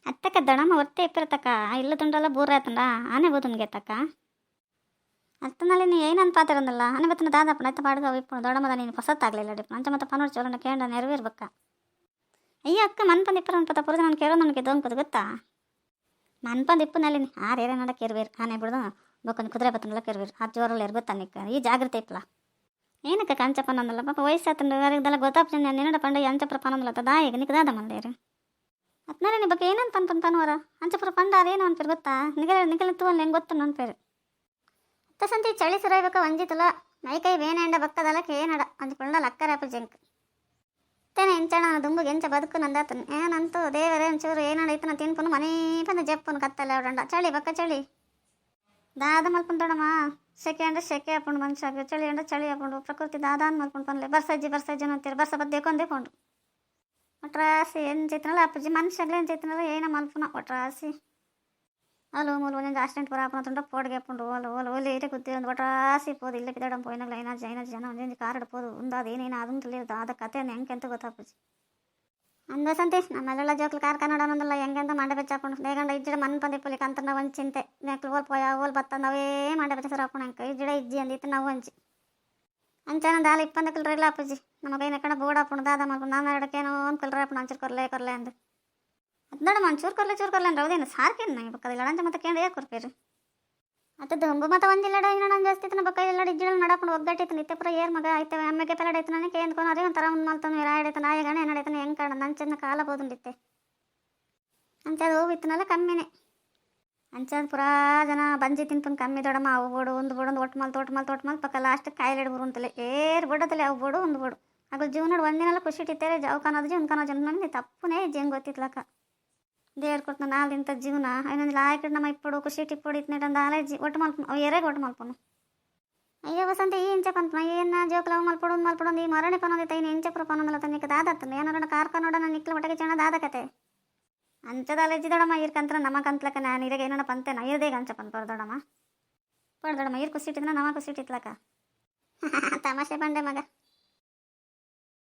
ಅತ್ತಕ್ಕ ದಡಮ್ಮ ಹೊರ್ತೆ ಇಪ್ಪಿರತಕ್ಕ ಇಲ್ಲು ತುಂಡಲ್ಲ ಬೂರ ಆಯ್ತಂಡ ಆನೆ ಬೋತನ್ಗೆ ತಕ್ಕ ಅತ್ತನಲ್ಲಿ ನೀ ಏನಂತ ಪಾತಿರಂದಲ್ಲ ಆನೆ ಬತ್ತನ ದಾದಪ್ಪ ನೈತ ಪಾಡ್ಗ ಇಪ್ಪು ದೊಡಮದ ನೀನು ಹೊಸತ್ತಾಗಲಿಲ್ಲ ಡಿಪ್ ನಂಚ ಮತ್ತೆ ಪನೋಡ್ ಚೋರನ ಕೇಂದ್ರ ನೆರವೇರ್ಬೇಕ ಅಯ್ಯ ಅಕ್ಕ ಮನ್ಪಂದು ಇಪ್ಪರ ಪತ್ತ ಪುರದ ನಾನು ಕೇಳೋ ನನಗೆ ದೊಂಪದು ಗೊತ್ತಾ ಮನ್ಪಂದು ಇಪ್ಪನಲ್ಲಿ ಆರೇರೇ ನಡ ಕೇರ್ವೇರು ಆನೆ ಬಿಡ್ದು ಬೊಕ್ಕೊಂದು ಕುದುರೆ ಬತ್ತನಲ್ಲ ಕೇರ್ವೇರು ಆ ಜೋರಲ್ಲಿ ಗೊತ್ತಾ ನಿಕ್ಕ ಈ ಜಾಗ್ರತೆ ಇಪ್ಪಲ ಏನಕ್ಕ ಕಂಚಪ್ಪನಂದಲ್ಲ ಪಾಪ ವಯಸ್ಸಾತಂಡು ಯಾರಿಗೆಲ್ಲ ಗೊತ್ತಾಪ್ಪ ನಿನ್ನಡ ಪಂಡ ಅಂಚಪುರ ಪನಂದಲ್ಲ ದಾಯಿಗೆ ನಿಕ್ಕ ದಾದ ಮಂದೇರು ಅತ್ನಾರೆ ನಿ ಬಗ್ಗೆ ಏನಂತ ಪನ್ಪನ್ವರ ಅಂಚಪುರ ಪಂಡ ಅದೇನು ಅನ್ಪೇರು ಗೊತ್ತಾ ನಿಗಲ ತೂ ಹೆಂಗೆ ಗೊತ್ತು ಅನ್ಪೇರು ಸಂತಿ ಚಳಿ ಸುರಾಯ್ಬೇಕ ಒಂಜಿತುಲ ಮೈಕೈ ಬೇನೆಂಡ ಬಕ್ಕದಲಕ್ಕೆ ಏನಡ ಅಂದ್ಕೊಳ್ಳ ಅಕ್ಕರಾಪ ಜಂಕ್ ತೇನೆ ಎಂಚಣ ದುಂಬುಗೆ ಎಂಚ ಬದುಕು ನಂದಾತನು ಏನಂತೂ ದೇವರೇ ಒಂಚೂರು ಏನಡೈತನ ತಿನ್ಪುನು ಮನೆ ಬಂದು ಜಪ್ಪನು ಕತ್ತಲ್ಲ ಅವಡಂಡ ಚಳಿ ಬಕ್ಕ ಚಳಿ ದಾದ ಮಲ್ಪುಂದೋಡಮ್ಮ ಸೆಕೆ ಅಂದ್ರೆ ಸೆಕೆ ಹಾಕೊಂಡು ಮನುಷ್ಯ ಚಳಿ ಅಂದ್ರೆ ಚಳಿ ಹಾಕೊಂಡು ಪ್ರಕೃತಿ ದಾದಾನ್ ಮಲ್ಕೊಂಡು ಪನ್ಲೆ ಬರ್ಸಜ್ಜಿ ಅಂತೀರಿ ಬರ್ಸ ಬದ್ದೇಕೊಂದೇ ಕೊಂಡು ಒಟ್ರಾಸಿ ಏನು ಚೈತನಲ್ಲ ಅಪ್ಪಜ್ಜಿ ಮನುಷ್ಯಗ್ಲೇ ಏನು ಚೈತನಲ್ಲ ಏನ ಮಲ್ಪುನ ಒಟ್ರಾಸಿ ಅಲ್ಲೋ ಮೂಲ ಒಂದೊಂದು ಆಕ್ಸಿಡೆಂಟ್ ಬರಾಪನ ತುಂಡ ಪೋಡ್ಗೆ ಹಾಕೊಂಡು ಒಲೆ ಇರೇ ಕೂತಿ ಒಂದು ಒಟ್ರಾಸಿ ಪೋದು ಇಲ್ಲ ಪಿದಾಡಂ ಪೋಯಿನಾಗಲ ಐನಾಜ್ ಜನ ಒಂದೊಂದು ಕಾರಡ್ ಪೋದು ಉಂದಾದ ಏನೇನು ಅದನ್ನು ತಿಳಿಯೋದು ಅದ ಕತೆ ಹೆಂಗೆ ಅಂತ ಗೊತ್ತಾಪಜ್ಜಿ ಅಂದ ಸಂತೇಶ್ ನಮ್ಮೆಲ್ಲ ಜೋಕ್ಲು ಕಾರ್ ಕನ್ನಡ ಅನ್ನೋದಲ್ಲ ಹೆಂಗೆಂತ ಮಂಡೆ ಬೆಚ್ಚಾಕೊಂಡು ಬೇಗಂಡ ಇಜ್ಜಿಡ ಮನ್ ಪಂದಿ ಪುಲಿ ಕಂತನ ಒಂದು ಚಿಂತೆ ನೆಕ್ಲು ಓಲ್ ಬತ್ತ ನಾವೇ ಮಂಡೆ ಬೆಚ್ಚ ಸರ್ ಹಾಕೊಂಡು ಹೆಂಗೆ ಇಜ್ಜಿಡ ಇಜ್ಜಿ ಅಂದಿತ್ತು ನಾವು ಹಂಚಿ ಅಂಚನ ದಾಲ ಇಪ್ಪಂದಕ್ಕಲ್ರ ಇಲ್ಲ ಅಪ್ಪಜ್ಜಿ ನಮ್ಮ ಕೈ ನೆಕ್ಕಡ ಬೋಡಾಪುಣ ದಾದ ಮಾಡ್ಕೊಂಡು ನಾನು ಎರಡಕ್ಕೇನೋ ಒಂದು ಕಲ್ರಪ್ಪಣ ಅಂಚೂರು ಕೊರ್ಲೆ ಅಂದು ಅದನ್ನಡ ಚೂರು ಕೊರ್ಲೆ ಅಂದ್ರೆ ಹೌದೇನು ಸಾರ್ಕೇನು ನಂಗೆ ಬಕ್ಕದಿಲ್ಲ ಅಂಚ ಮತ್ತೆ ಕೇಂದ್ರ ಯಾಕೆ ಕೊರ್ಪೇರು ಅತ್ತದ್ದು ಹಂಬು ಮತ್ತೆ ಒಂದಿಲ್ಲಡ ಇನ್ನೊಂದು ಜಾಸ್ತಿ ತನ ಬಕ್ಕ ಇಲ್ಲ ಇಜ್ಜಿಡಲ್ ಮಾಡಕೊಂಡು ಒಗ್ಗಟ್ಟಿತ್ತು ನಿತ್ಯಪುರ ಏರ್ ಮಗ ಆಯ್ತವೆ ಅಮ್ಮೆಗೆ ಪೆಲಡೈತು ನನಗೆ ಕೇಂದ್ಕೊಂಡು ಅದೇ ಒಂಥರ ಒಂದು ಮಲ್ತಾನೆ ರಾಯಡೈತನ ಆಯಗಣ ಏನಡೈತನ ಹೆಂಗೆ ಕಾಣ ನಂಚನ್ನ ಕಾಲ ಬೋದುಂಡಿತ್ತೆ ಅಂಚದು ಹೋಗಿತ್ತನಲ್ಲ ಕಮ್ಮಿನೇ ಅಂಚದು ಪುರಾ ಜನ ಬಂಜಿ ತಿನ್ಪಂದು ಕಮ್ಮಿ ದೊಡಮ್ಮ ಅವು ಬೋಡು ಒಂದು ಒಟ್ಟು ಮಲ್ ಪಕ್ಕ ಲಾಸ್ಟ್ ಕಾಯಿಲೆ ಬರು ಅಂತಲೇ ಏರ್ ಬೋಡತಲೆ ಅವು ಬೋಡು ಒಂದು ಬೋಡು ಆಗ ಜೀವನ ಒಂದಿನೆಲ್ಲ ಖುಷಿ ಇಟ್ಟಿತ್ತೇರೆ ಜಾವು ಕಾಣೋದು ಜೀವನ ಕಾಣೋ ನನಗೆ ತಪ್ಪುನೇ ಜೀವನ ಗೊತ್ತಿತ್ಲಕ್ಕ ದೇವ್ರು ಕೊಟ್ಟು ನಾಲ್ದಿಂತ ಜೀವನ ಇನ್ನೊಂದು ಆಯ್ಕಡೆ ನಮ್ಮ ಇಪ್ಪಡು ಖುಷಿ ಟಿಪ್ಪಡು ಇತ್ನೇಟಂದು ಆಲಜಿ ಒಟ್ಟು ಮಲ್ಪನು ಅವು ಎರೆಗೆ ಒಟ್ಟು ಮಲ್ಪನು ಅಯ್ಯೋ ವಸಂತ ಈ ಇಂಚ ಪಂಪನ ಏನು ಜೋಕ್ಲ ಮಲ್ಪಡು ಈ ಮರಣೆ ಪನೋದೈತೆ ಇನ್ನು ಇಂಚಪುರ ಪನೋದಲ್ಲ ತನಿಕ ದಾದತ್ತನು ಏನಾರ ಕಾರ್ಕ ನೋಡ ನಾನು ನಿಕ್ಲ ಒಟ್ಟಿಗೆ ಚೆನ್ನ ದಾದ ಕತೆ ಅಂಚದ ಅಲಜಿ ದೊಡಮ್ಮ ಇರ್ಕಂತ್ರ ನಮ್ಮ ಕಂತ್ಲಕ್ಕ ನಾನು ಇರಾಗ ಏನೋ ಪಂತೆ ನಾ ಇರದೇಗ ಅಂಚ ಪಂಪರು ದೊಡಮ್ಮ ಪಡ್ ದೊಡಮ್ಮ ಇರ್ ಖುಷಿ ಇಟ್ಟಿದ್ನ ನಮ್ಮ ಖುಷಿ ಇಟ್ಟಿತ್ಲಕ್ಕ ತಮಾಷೆ ಬಂಡೆ ಮಗ